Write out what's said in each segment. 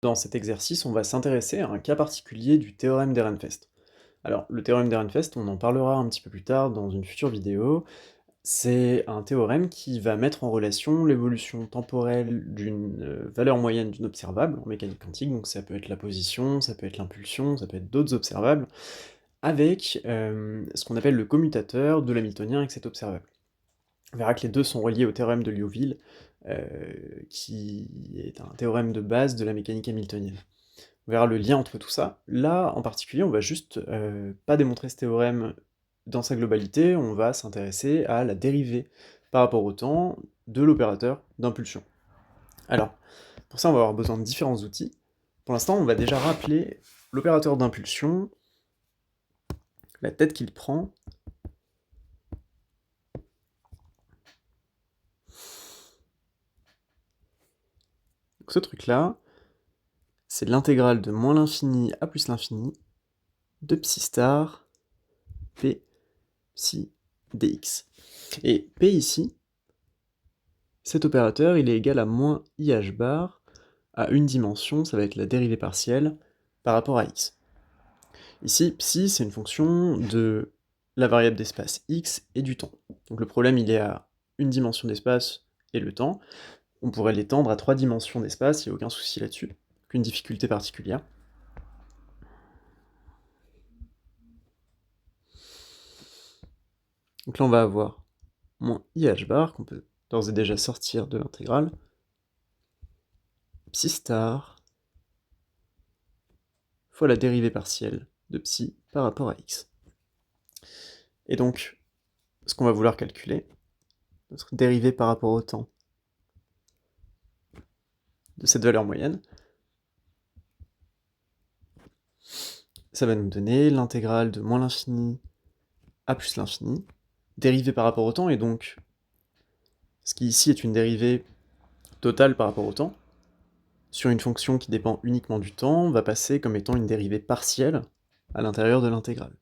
Dans cet exercice, on va s'intéresser à un cas particulier du théorème d'Ehrenfest. Alors, le théorème d'Ehrenfest, on en parlera un petit peu plus tard dans une future vidéo. C'est un théorème qui va mettre en relation l'évolution temporelle d'une valeur moyenne d'une observable en mécanique quantique, donc ça peut être la position, ça peut être l'impulsion, ça peut être d'autres observables, avec ce qu'on appelle le commutateur de l'hamiltonien avec cet observable. On verra que les deux sont reliés au théorème de Liouville, qui est un théorème de base de la mécanique hamiltonienne. On verra le lien entre tout ça. Là, en particulier, on va juste pas démontrer ce théorème dans sa globalité, on va s'intéresser à la dérivée par rapport au temps de l'opérateur d'impulsion. Alors, pour ça, on va avoir besoin de différents outils. Pour l'instant, on va déjà rappeler l'opérateur d'impulsion, la tête qu'il prend. Donc ce truc-là, c'est l'intégrale de moins l'infini à plus l'infini de psi star p psi dx. Et p ici, cet opérateur, il est égal à moins IH bar à une dimension, ça va être la dérivée partielle, par rapport à x. Ici, psi, c'est une fonction de la variable d'espace x et du temps. Donc le problème, il est à une dimension d'espace et le temps. On pourrait l'étendre à 3 dimensions d'espace, il n'y a aucun souci là-dessus, aucune difficulté particulière. Donc là, on va avoir moins IH bar, qu'on peut d'ores et déjà sortir de l'intégrale, psi star fois la dérivée partielle de psi par rapport à x. Et donc, ce qu'on va vouloir calculer, notre dérivée par rapport au temps de cette valeur moyenne, ça va nous donner l'intégrale de moins l'infini à plus l'infini, dérivée par rapport au temps, et donc, ce qui ici est une dérivée totale par rapport au temps, sur une fonction qui dépend uniquement du temps, va passer comme étant une dérivée partielle à l'intérieur de l'intégrale.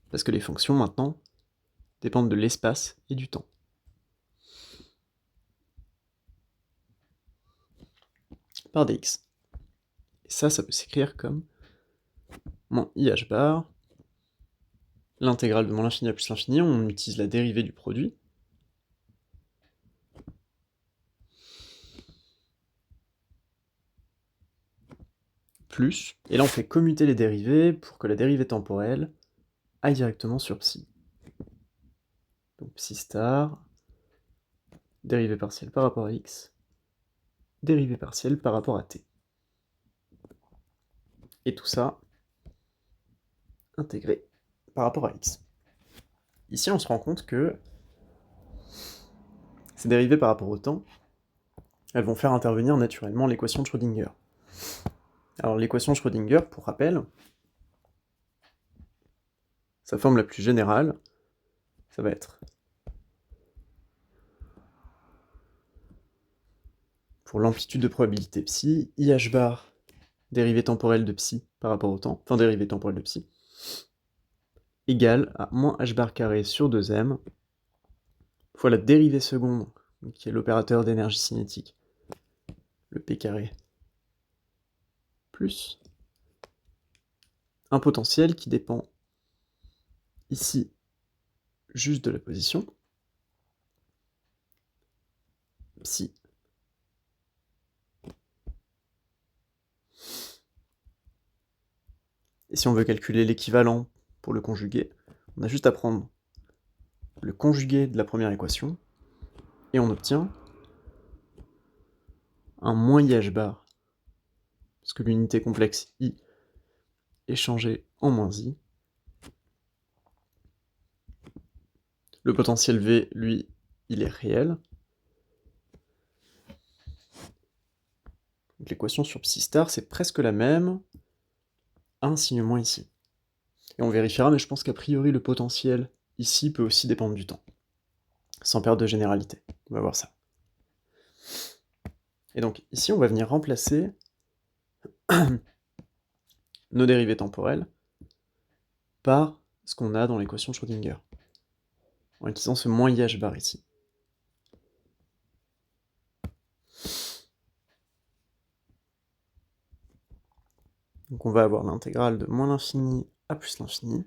Parce que les fonctions, maintenant, dépendent de l'espace et du temps. Par dx. Et ça peut s'écrire comme moins IH bar, l'intégrale de moins l'infini à plus l'infini, on utilise la dérivée du produit, plus, et là on fait commuter les dérivées pour que la dérivée temporelle aille directement sur psi. Donc psi star, dérivée partielle par rapport à x, dérivée partielle par rapport à t. Et tout ça intégré par rapport à x. Ici on se rend compte que ces dérivées par rapport au temps, elles vont faire intervenir naturellement l'équation de Schrödinger. Alors l'équation de Schrödinger, pour rappel, sa forme la plus générale, ça va être, pour l'amplitude de probabilité psi, IH bar, dérivée temporelle de psi par rapport au temps, enfin dérivée temporelle de psi, égale à moins h bar carré sur 2m, fois la dérivée seconde, qui est l'opérateur d'énergie cinétique, le p carré, plus un potentiel qui dépend ici juste de la position, psi. Et si on veut calculer l'équivalent pour le conjugué, on a juste à prendre le conjugué de la première équation, et on obtient un moins IH bar, parce que l'unité complexe I est changée en moins I. Le potentiel V, lui, il est réel. Donc l'équation sur psi star, c'est presque la même, un signe moins ici. Et on vérifiera, mais je pense qu'a priori le potentiel ici peut aussi dépendre du temps, sans perdre de généralité. On va voir ça. Et donc ici, on va venir remplacer nos dérivées temporelles par ce qu'on a dans l'équation de Schrödinger, en utilisant ce moins IH bar ici. Donc on va avoir l'intégrale de moins l'infini à plus l'infini.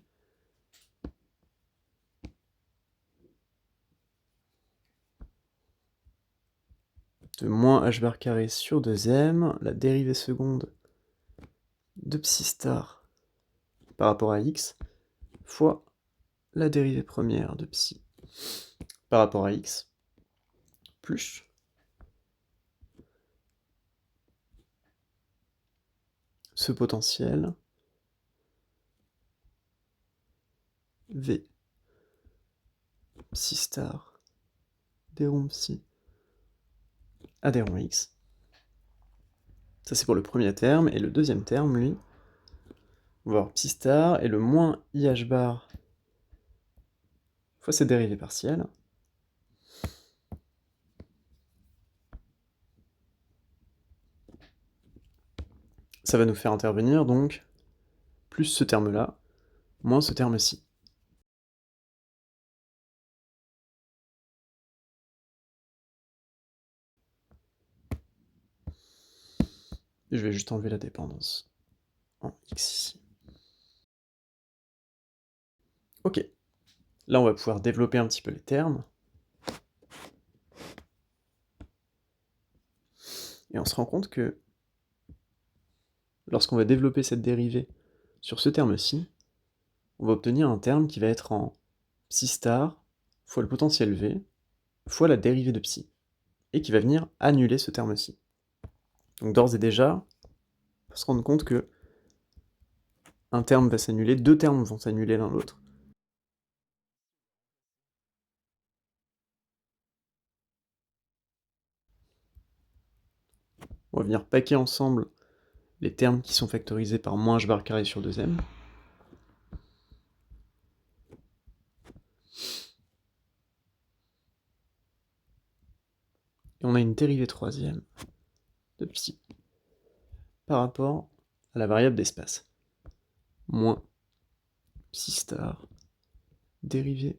De moins h bar carré sur 2m, la dérivée seconde de psi star par rapport à x, fois la dérivée première de psi par rapport à x, plus ce potentiel v psi star des ronds psi à des ronds x. Ça c'est pour le premier terme, et le deuxième terme, lui, on va avoir psi star et le moins ih bar fois cette dérivée partielle. Ça va nous faire intervenir donc plus ce terme-là, moins ce terme-ci. Et je vais juste enlever la dépendance en x ici. Ok, là on va pouvoir développer un petit peu les termes. Et on se rend compte que lorsqu'on va développer cette dérivée sur ce terme-ci, on va obtenir un terme qui va être en psi star fois le potentiel v fois la dérivée de psi, et qui va venir annuler ce terme-ci. Donc d'ores et déjà, on peut se rendre compte que un terme va s'annuler, deux termes vont s'annuler l'un l'autre. On va venir paquer ensemble les termes qui sont factorisés par moins h bar carré sur 2m. Et on a une dérivée troisième de psi par rapport à la variable d'espace. Moins psi star dérivée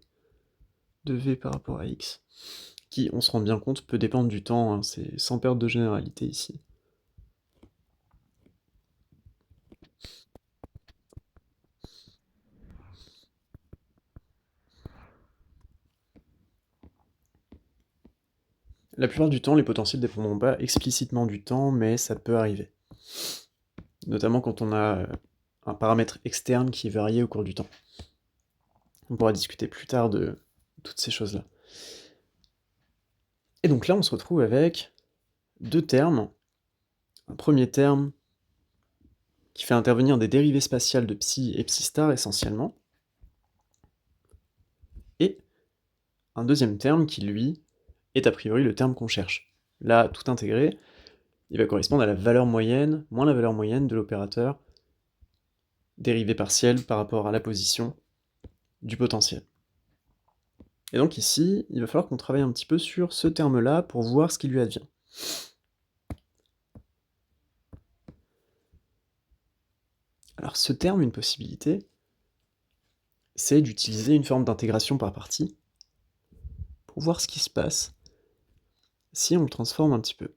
de v par rapport à x, qui, on se rend bien compte, peut dépendre du temps, hein, c'est sans perte de généralité ici. La plupart du temps, les potentiels ne dépendront pas explicitement du temps, mais ça peut arriver. Notamment quand on a un paramètre externe qui est varié au cours du temps. On pourra discuter plus tard de toutes ces choses-là. Et donc là, on se retrouve avec deux termes. Un premier terme qui fait intervenir des dérivées spatiales de psi et psi star essentiellement, et un deuxième terme qui, lui, est a priori le terme qu'on cherche. Là, tout intégré, il va correspondre à la valeur moyenne, moins la valeur moyenne de l'opérateur dérivée partielle par rapport à la position du potentiel. Et donc ici, il va falloir qu'on travaille un petit peu sur ce terme-là pour voir ce qui lui advient. Alors ce terme, une possibilité, c'est d'utiliser une forme d'intégration par partie pour voir ce qui se passe si on le transforme un petit peu.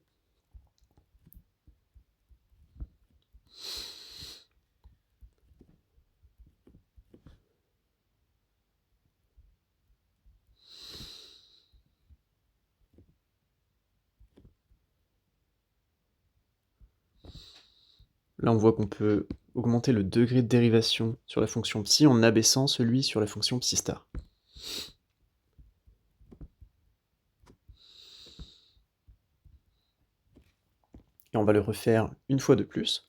Là, on voit qu'on peut augmenter le degré de dérivation sur la fonction psi en abaissant celui sur la fonction psi star. Et on va le refaire une fois de plus.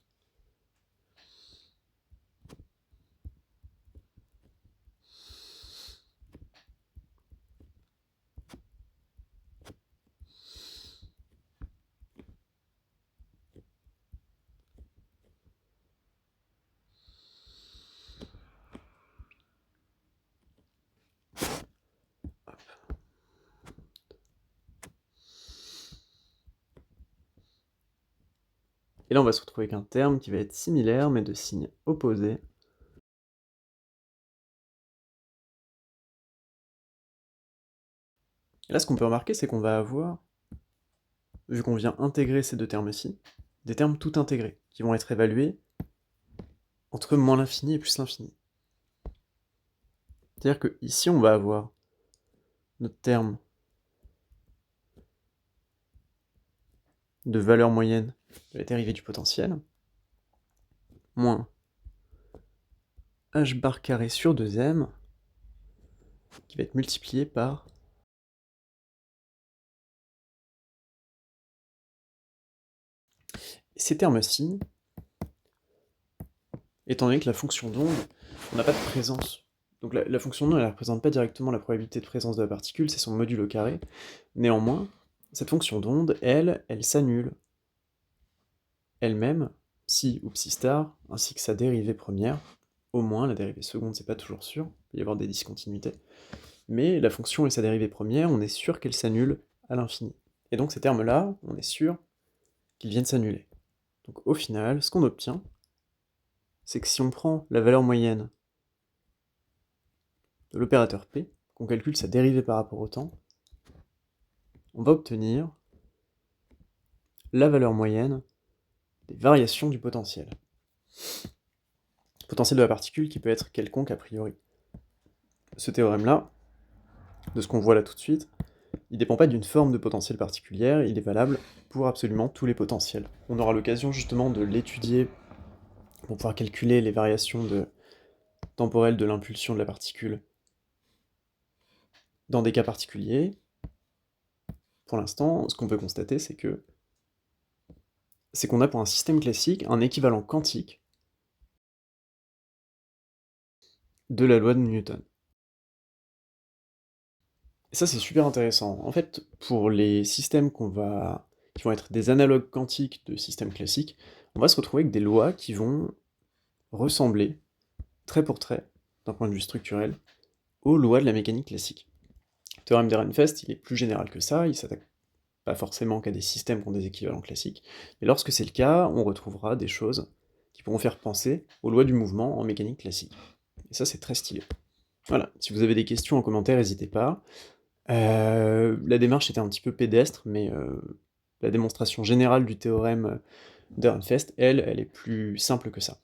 Et là, on va se retrouver avec un terme qui va être similaire, mais de signe opposé. Et là, ce qu'on peut remarquer, c'est qu'on va avoir, vu qu'on vient intégrer ces deux termes-ci, des termes tout intégrés, qui vont être évalués entre moins l'infini et plus l'infini. C'est-à-dire que ici, on va avoir notre terme de valeur moyenne de la dérivée du potentiel, moins h bar carré sur 2m, qui va être multiplié par ces termes-ci, étant donné que la fonction d'onde, on n'a pas de présence. Donc la fonction d'onde, elle ne représente pas directement la probabilité de présence de la particule, c'est son module au carré. Néanmoins, cette fonction d'onde, elle s'annule elle-même, psi ou psi star, ainsi que sa dérivée première. Au moins, la dérivée seconde, c'est pas toujours sûr, il peut y avoir des discontinuités. Mais la fonction et sa dérivée première, on est sûr qu'elles s'annulent à l'infini. Et donc ces termes-là, on est sûr qu'ils viennent s'annuler. Donc au final, ce qu'on obtient, c'est que si on prend la valeur moyenne de l'opérateur P, qu'on calcule sa dérivée par rapport au temps, on va obtenir la valeur moyenne des variations du potentiel. Potentiel de la particule qui peut être quelconque a priori. Ce théorème-là, de ce qu'on voit là tout de suite, il ne dépend pas d'une forme de potentiel particulière, il est valable pour absolument tous les potentiels. On aura l'occasion justement de l'étudier pour pouvoir calculer les variations temporelles de l'impulsion de la particule dans des cas particuliers. Pour l'instant, ce qu'on peut constater, c'est qu'on a pour un système classique un équivalent quantique de la loi de Newton. Et ça, c'est super intéressant. En fait, pour les systèmes qui vont être des analogues quantiques de systèmes classiques, on va se retrouver avec des lois qui vont ressembler, trait pour trait, d'un point de vue structurel, aux lois de la mécanique classique. Le théorème d'Ehrenfest, il est plus général que ça, il s'attaque pas forcément qu'à des systèmes qui ont des équivalents classiques, mais lorsque c'est le cas, on retrouvera des choses qui pourront faire penser aux lois du mouvement en mécanique classique. Et ça, c'est très stylé. Voilà, si vous avez des questions en commentaire, n'hésitez pas. La démarche était un petit peu pédestre, mais la démonstration générale du théorème d'Ehrenfest, elle est plus simple que ça.